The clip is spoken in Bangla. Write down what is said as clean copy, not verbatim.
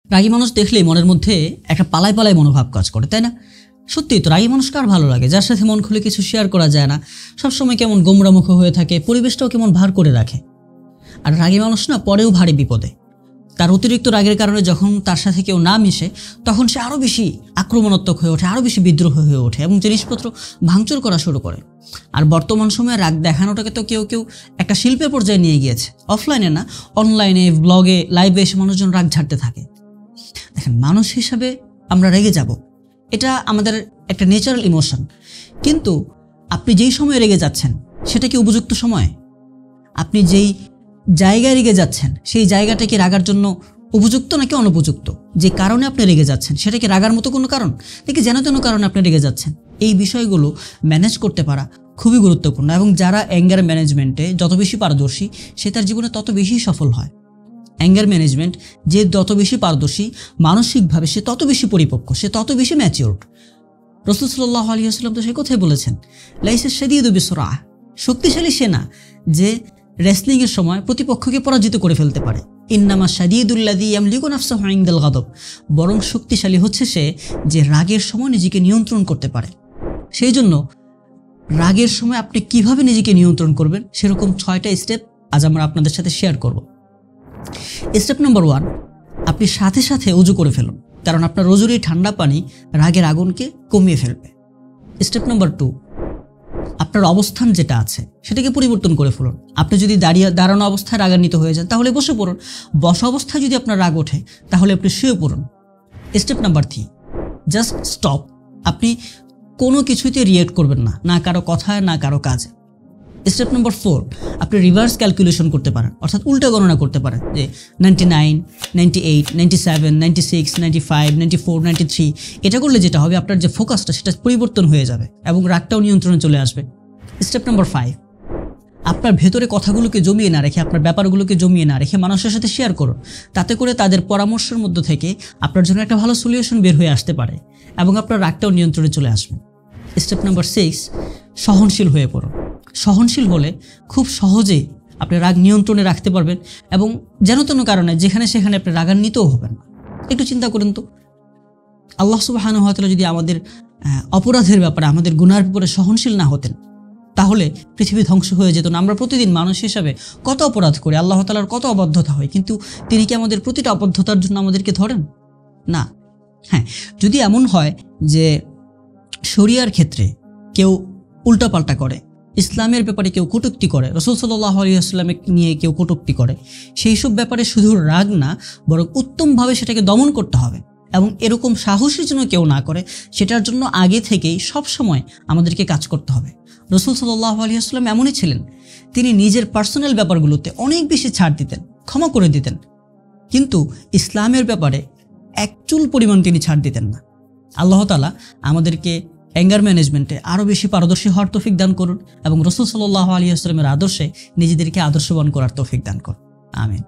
রাগী মানুষ দেখলেই মনের মধ্যে একটা পালায় পালায় মনোভাব কাজ করে, তাই না? সত্যিই তো, রাগী মানুষ কার ভালো লাগে? যার সাথে মন খুলে কিছু শেয়ার করা যায় না, সবসময় কেমন গোমরামুখ হয়ে থাকে, পরিবেশটাও কেমন ভার করে রাখে। আর রাগী মানুষ না পরেও ভারী বিপদে। তার অতিরিক্ত রাগের কারণে যখন তার সাথে কেউ না মিশে, তখন সে আরও বেশি আক্রমণাত্মক হয়ে ওঠে, আরও বেশি বিদ্রোহ হয়ে ওঠে এবং জিনিসপত্র ভাঙচুর করা শুরু করে। আর বর্তমান সময়ে রাগ দেখানোটাকে তো কেউ কেউ একটা শিল্পের পর্যায়ে নিয়ে গিয়েছে। অফলাইনে না, অনলাইনে, ব্লগে, লাইভে এসে মানুষজন রাগ ঝাড়তে থাকে। দেখেন, মানুষ হিসাবে আমরা রেগে যাব, এটা আমাদের একটা ন্যাচারাল ইমোশন। কিন্তু আপনি যেই সময় রেগে যাচ্ছেন সেটা কি উপযুক্ত সময়? আপনি যেই জায়গায় রেগে যাচ্ছেন সেই জায়গাটা কি রাগার জন্য উপযুক্ত নাকি অনুপযুক্ত? যে কারণে আপনি রেগে যাচ্ছেন সেটা কি রাগার মতো কোনো কারণ নাকি যেন তেন কারণে আপনি রেগে যাচ্ছেন? এই বিষয়গুলো ম্যানেজ করতে পারা খুবই গুরুত্বপূর্ণ, এবং যারা অ্যাঙ্গার ম্যানেজমেন্টে যত বেশি পারদর্শী সে তার জীবনে তত বেশি সফল হয়। অ্যাঙ্গার ম্যানেজমেন্ট যে যত বেশি পারদর্শী মানসিকভাবে, সে তত বেশি পরিপক্ক, সে তত বেশি ম্যাচিউরড। রাসূল সাল্লাল্লাহু আলাইহি ওয়াসাল্লাম তো সেই কথাই বলেছেন, লাইসা শাদীদু বিসুরআহ, শক্তিশালী সে না যে রেসলিংয়ের সময় প্রতিপক্ষকে পরাজিত করে ফেলতে পারে। ইন্নামা শাদীদুল্লাযী ইয়ামলিকু নাফসাহু ইনদাল গাদব, বরং শক্তিশালী হচ্ছে সে যে রাগের সময় নিজেকে নিয়ন্ত্রণ করতে পারে। সেই জন্য রাগের সময় আপনি কিভাবে নিজেকে নিয়ন্ত্রণ করবেন সেরকম 6টা স্টেপ আজ আমরা আপনাদের সাথে শেয়ার করব। স্টেপ নাম্বার 1, আপনি সাথে সাথে ওযু করে ফেলুন, কারণ আপনার ওযুর এই ঠান্ডা পানি রাগের আগুনকে কমিয়ে ফেলবে। স্টেপ নাম্বার 2, আপনার অবস্থান যেটা আছে সেটাকে পরিবর্তন করে ফেলুন। আপনি যদি দাঁড়ানো অবস্থায় রাগান্বিত হয়ে যান তাহলে বসে পড়ুন। বসা অবস্থায় যদি আপনার রাগ ওঠে তাহলে আপনি শুয়ে পড়ুন। Step number 3, just stop. আপনি কোনো কিছুতে রিয়েক্ট করবেন না, না কারো কথায় না কারো কাজে। স্টেপ নাম্বার 4, আপনি রিভার্স ক্যালকুলেশন করতে পারেন, অর্থাৎ উল্টা গণনা করতে পারেন যে 99, 98, 97, 96, 95, 94, 93। এটা করলে যেটা হবে, আপনার যে ফোকাসটা সেটা পরিবর্তন হয়ে যাবে এবং রাগটাও নিয়ন্ত্রণে চলে আসবে। স্টেপ নাম্বার 5, আপনার ভেতরে কথাগুলোকে জমিয়ে না রেখে, আপনার ব্যাপারগুলোকে জমিয়ে না রেখে মানুষের সাথে শেয়ার করুন। তাতে করে তাদের পরামর্শের মধ্যে থেকে আপনার জন্য একটা ভালো সলিউশন বের হয়ে আসতে পারে এবং আপনার রাগটাও নিয়ন্ত্রণে চলে আসবে। স্টেপ নাম্বার 6, সহনশীল হয়ে পড়ুন। সহনশীল হলে খুব সহজেই আপনি রাগ নিয়ন্ত্রণে রাখতে পারবেন এবং যেন তেন কারণে যেখানে সেখানে আপনি রাগান্বিতও হবেন না। একটু চিন্তা করুন তো, আল্লাহ সুবহানাহু ওয়া তাআলা যদি আমাদের অপরাধের ব্যাপারে, আমাদের গুনাহের ব্যাপারে সহনশীল না হতেন তাহলে পৃথিবী ধ্বংস হয়ে যেত না। আমরা প্রতিদিন মানুষ হিসাবে কত অপরাধ করি, আল্লাহ তাআলার কত অবাধ্যতা হয়, কিন্তু তিনি কি আমাদের প্রতিটা অবাধ্যতার জন্য আমাদেরকে ধরেন না? হ্যাঁ, যদি এমন হয় যে শরিয়ার ক্ষেত্রে কেউ উল্টাপাল্টা করে, ইসলামের ব্যাপারে কেউ কটূক্তি করে, রাসূল সাল্লাল্লাহু আলাইহি ওয়াসাল্লামকে নিয়ে কেউ কটূক্তি করে, সেই সব ব্যাপারে শুধু রাগ না, বরং উত্তমভাবে সেটাকে দমন করতে হবে এবং এরকম সাহসী যেন কেউ না করে সেটার জন্য আগে থেকেই সব সময় আমাদেরকে কাজ করতে হবে। রাসূল সাল্লাল্লাহু আলাইহি ওয়াসাল্লাম এমনই ছিলেন, তিনি নিজের পার্সোনাল ব্যাপারগুলোতে অনেক বেশি ছাড় দিতেন, ক্ষমা করে দিতেন, কিন্তু ইসলামের ব্যাপারে এক চুল পরিমাণ তিনি ছাড় দিতেন না। আল্লাহ তাআলা আমাদেরকে অ্যাঙ্গার ম্যানেজমেন্টে আরও বেশি পারদর্শী হওয়ার তৌফিক দান করুন এবং রাসূল সাল্লাল্লাহু আলাইহি ওয়াসাল্লামের আদর্শে নিজেদেরকে আদর্শবান করার তৌফিক দান করুন। আমিন।